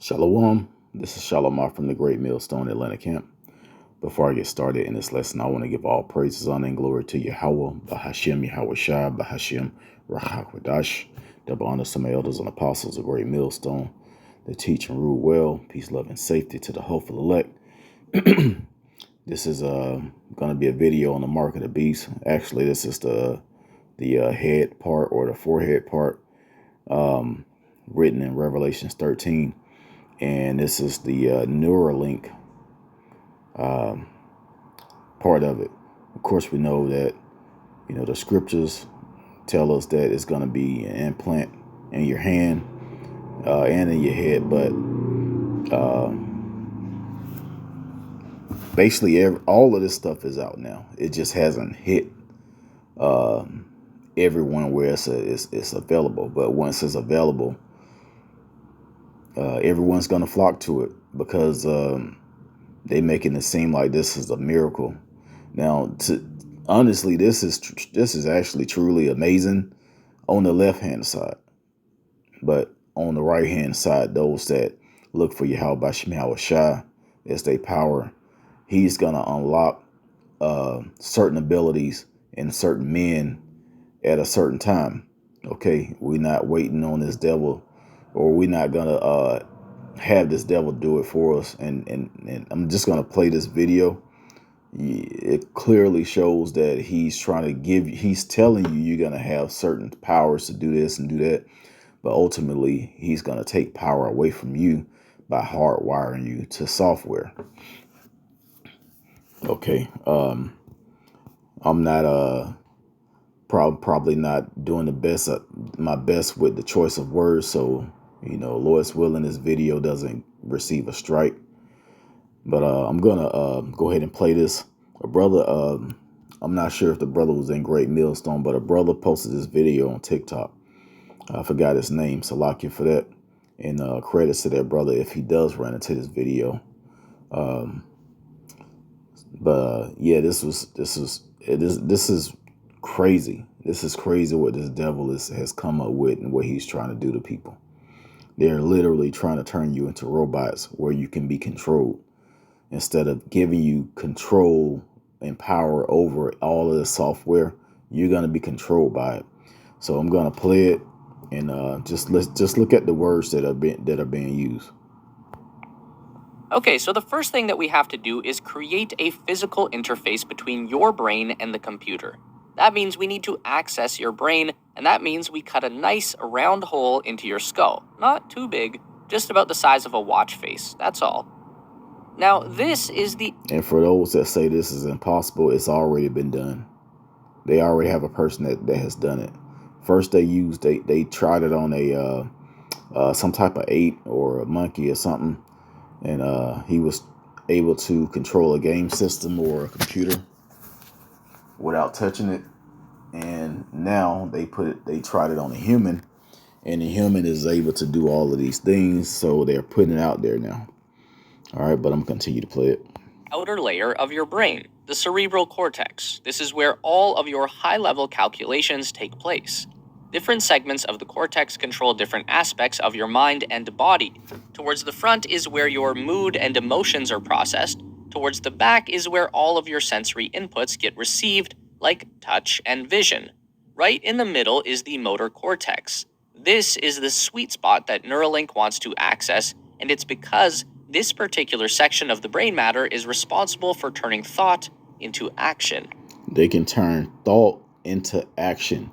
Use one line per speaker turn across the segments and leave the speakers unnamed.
Shalom. This is Shalom from the Great Millstone Atlanta Camp. Before I get started in this lesson, I want to give all praises, honor, and glory to Yahweh, Bahashem, Yahweh Shai, Bahashem, Rahakwadash. Double honor to my elders and apostles of Great Millstone that teach and rule well. Peace, love, and safety to the hopeful elect. This is going to be a video on the mark of the beast. Actually, this is the head part or the forehead part written in Revelations 13. And this is the Neuralink part of it. Of course, we know that, the scriptures tell us that it's going to be an implant in your hand and in your head. But basically, all of this stuff is out now. It just hasn't hit everyone where it's available. But once it's available, everyone's going to flock to it because they making it seem like this is a miracle. Now, honestly, this is actually truly amazing on the left-hand side. But on the right-hand side, those that look for Yahweh Shai Shai as their power, he's going to unlock certain abilities in certain men at a certain time. Okay, we're not waiting on this devil, or we're not going to have this devil do it for us. And I'm just going to play this video. It clearly shows that he's telling you you're going to have certain powers to do this and do that. But ultimately, he's going to take power away from you by hardwiring you to software. Okay. I'm not probably not doing my best with the choice of words. So, Lord's willing, this video doesn't receive a strike. But I'm going to go ahead and play this. A brother, I'm not sure if the brother was in Great Millstone, but a brother posted this video on TikTok. I forgot his name, so lock you for that. And credits to that brother if he does run into this video. Yeah, this is crazy. This is crazy what this devil has come up with and what he's trying to do to people. They're literally trying to turn you into robots where you can be controlled. Instead of giving you control and power over all of the software, you're going to be controlled by it. So I'm going to play it, and just look at the words that are being used.
Okay, so the first thing that we have to do is create a physical interface between your brain and the computer. That means we need to access your brain, and that means we cut a nice round hole into your skull. Not too big, just about the size of a watch face, that's all. Now, this is
And for those that say this is impossible, it's already been done. They already have a person that has done it. First, they tried it on some type of ape or a monkey or something, and he was able to control a game system or a computer without touching it. And now they tried it on a human, and the human is able to do all of these things. So they're putting it out there now. All right, but I'm going to continue to play it.
Outer layer of your brain, the cerebral cortex. This is where all of your high-level calculations take place. Different segments of the cortex control different aspects of your mind and body. Towards the front is where your mood and emotions are processed. Towards the back is where all of your sensory inputs get received, like touch and vision. Right in the middle is the motor cortex. This is the sweet spot that Neuralink wants to access, and it's because this particular section of the brain matter is responsible for turning thought into action.
They can turn thought into action.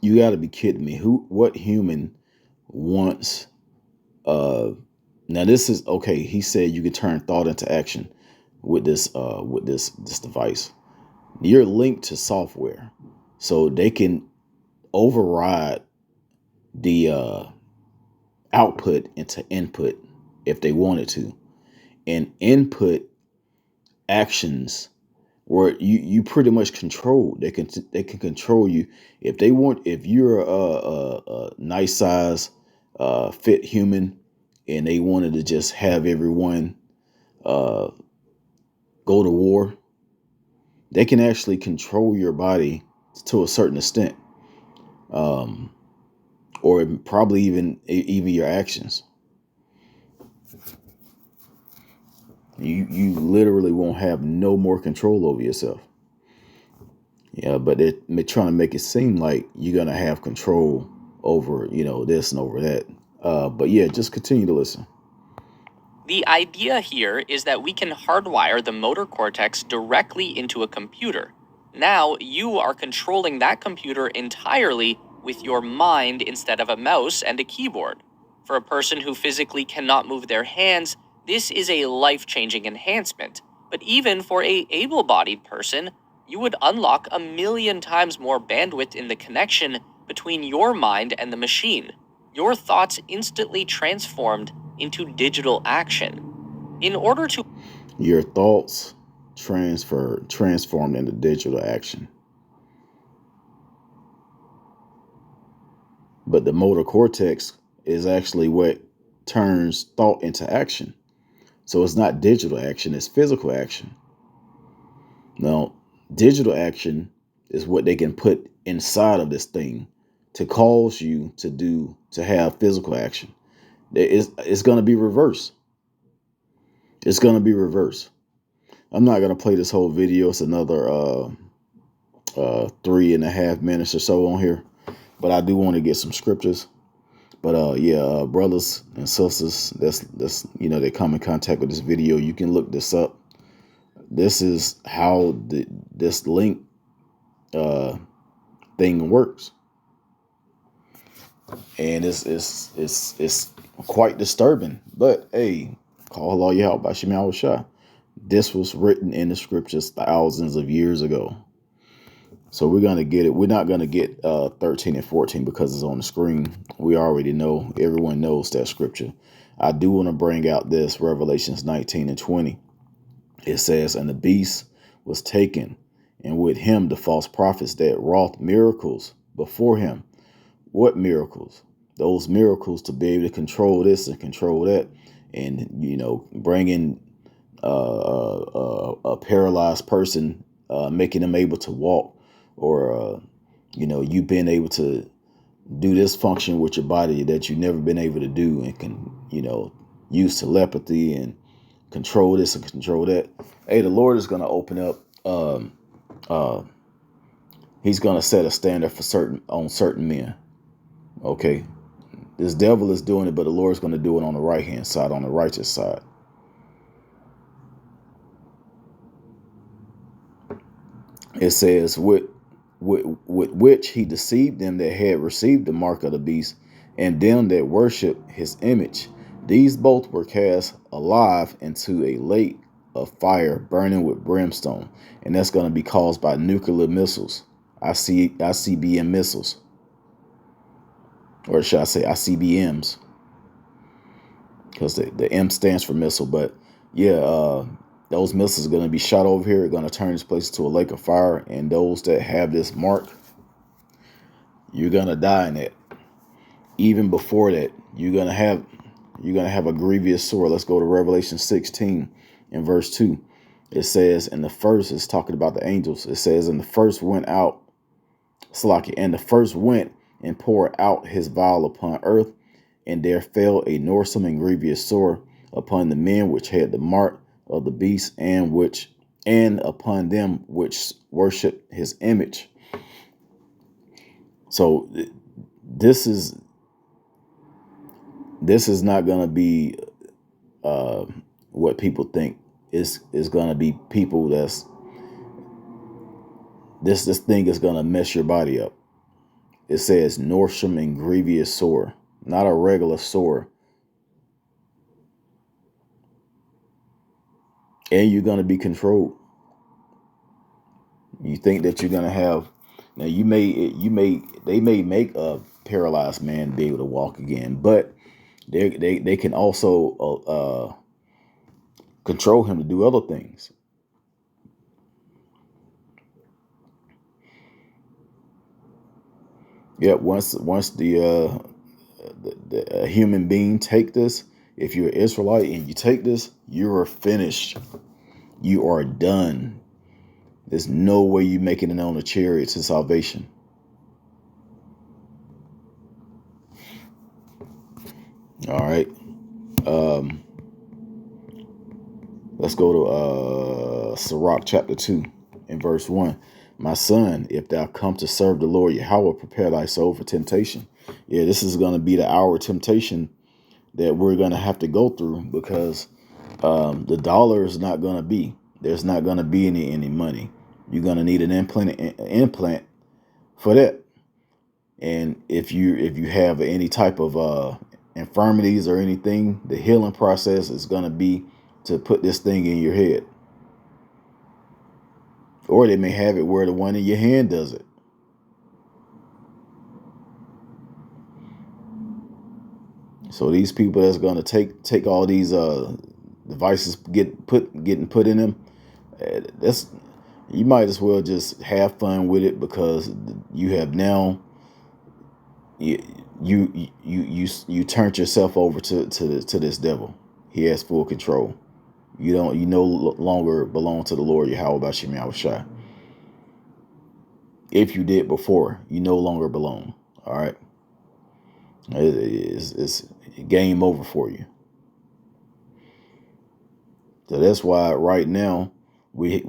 You got to be kidding me. What human wants? Now this is okay. He said you can turn thought into action with this device. You're linked to software, so they can override the output into input if they wanted to, and input actions where you pretty much control. They can control you if they want. If you're a nice size fit human and they wanted to just have everyone go to war, they can actually control your body to a certain extent, or probably even your actions. You literally won't have no more control over yourself. Yeah, but they're trying to make it seem like you're gonna have control over, this and over that. But yeah, just continue to listen.
The idea here is that we can hardwire the motor cortex directly into a computer. Now you are controlling that computer entirely with your mind instead of a mouse and a keyboard. For a person who physically cannot move their hands, this is a life-changing enhancement. But even for a able-bodied person, you would unlock 1,000,000 times more bandwidth in the connection between your mind and the machine. Your thoughts instantly transformed into digital action. In order to
Your thoughts transformed into digital action. But the motor cortex is actually what turns thought into action. So it's not digital action, it's physical action. Now, digital action is what they can put inside of this thing to cause you to have physical action. It's going to be reversed. It's going to be reversed. I'm not going to play this whole video. It's another 3.5 minutes or so on here, but I do want to get some scriptures. But yeah, brothers and sisters, that's they come in contact with this video. You can look this up. This is how this link thing works, and it's quite disturbing. But hey, call all you out by Shema Shah. This was written in the scriptures thousands of years ago. So we're going to get it. We're not going to get 13 and 14 because it's on the screen. We already know. Everyone knows that scripture. I do want to bring out this Revelations 19 and 20. It says, and the beast was taken, and with him the false prophets that wrought miracles before him. What miracles? Those miracles to be able to control this and control that. And, bring in a paralyzed person, making them able to walk. Or, you being able to do this function with your body that you've never been able to do, and can, use telepathy and control this and control that. Hey, the Lord is going to open up. He's going to set a standard for certain men. Okay. This devil is doing it, but the Lord's going to do it on the right hand side, on the righteous side. It says, with which he deceived them that had received the mark of the beast, and them that worship his image. These both were cast alive into a lake of fire burning with brimstone. And that's going to be caused by nuclear missiles, ICBM missiles. Or should I say ICBMs? Because the M stands for missile. But yeah, those missiles are going to be shot over here. They're going to turn this place into a lake of fire. And those that have this mark, you're going to die in it. Even before that, you're going to have a grievous sore. Let's go to Revelation 16 and verse 2. It says, and the first is talking about the angels. It says, and the first went out, Slaki, and the first went and poured out his vial upon earth, and there fell a norsome and grievous sore upon the men which had the mark of the beast, and upon them which worship his image. So this is not going to be what people think. Is going to be people that's this thing is going to mess your body up. It says norsome and grievous sore, not a regular sore. And you're going to be controlled. You think that you're going to have, now they may make a paralyzed man be able to walk again, but they can also control him to do other things. Yeah, once the human being take this, if you're an Israelite and you take this, you are finished. You are done. There's no way you making it on a chariot to salvation. All right. Let's go to Sirach chapter 2 and verse 1. My son, if thou come to serve the Lord Yahweh, prepare thy soul for temptation. Yeah, this is going to be the hour of temptation that we're going to have to go through, because the dollar is not going to be. There's not going to be any money. You're going to need an implant for that. And if you have any type of infirmities or anything, the healing process is going to be to put this thing in your head. Or they may have it where the one in your hand does it. So these people that's going to take all these devices getting put in them, that's, you might as well just have fun with it, because you have now you turned yourself over to this devil. He has full control. You no longer belong to the Lord Yahweh Bashim Yahushua. If you did before, you no longer belong. All right, it's game over for you. So that's why right now we,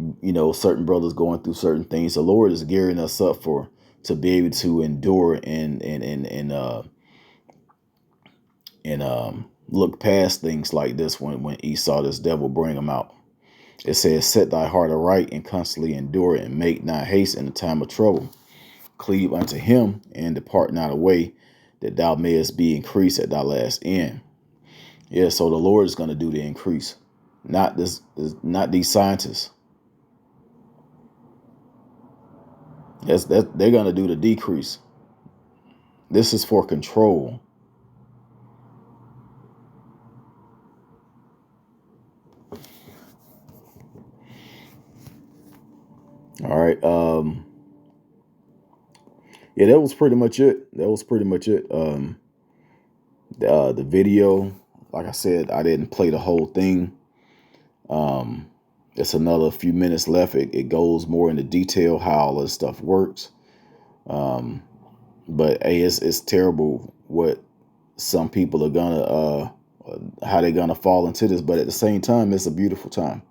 certain brothers going through certain things. The Lord is gearing us up to be able to endure and look past things like this when Esau, this devil, bring them out. It says, set thy heart aright and constantly endure it, and make not haste in the time of trouble. Cleave unto him and depart not away, that thou mayest be increased at thy last end. Yeah, so the Lord is going to do the increase, not these scientists. They're going to do the decrease. This is for control. All right. Yeah, that was pretty much it. The video, like I said, I didn't play the whole thing. It's another few minutes left. It goes more into detail how all this stuff works. But hey, it's terrible what some people are gonna how they're gonna fall into this. But at the same time, it's a beautiful time.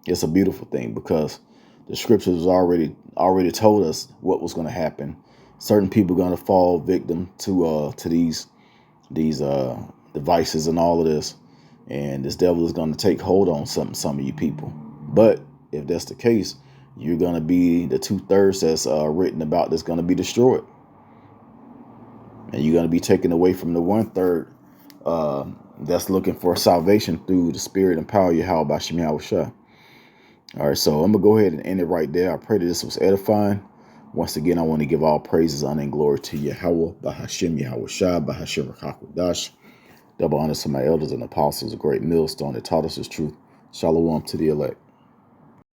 It's a beautiful thing, because the scriptures already told us what was going to happen. Certain people are going to fall victim to these devices and all of this, and this devil is going to take hold on some of you people. But if that's the case, you're going to be the 2/3 that's written about that's going to be destroyed, and you're going to be taken away from the 1/3 that's looking for salvation through the spirit and power of Yahweh Bashim Yahushua. All right, so I'm going to go ahead and end it right there. I pray that this was edifying. Once again, I want to give all praises, honor, and glory to Yahweh, Bahashim Yahushua, Bahashim Rakakwadash. Double honors to my elders and apostles, a great millstone that taught us this truth. Shalom to the elect.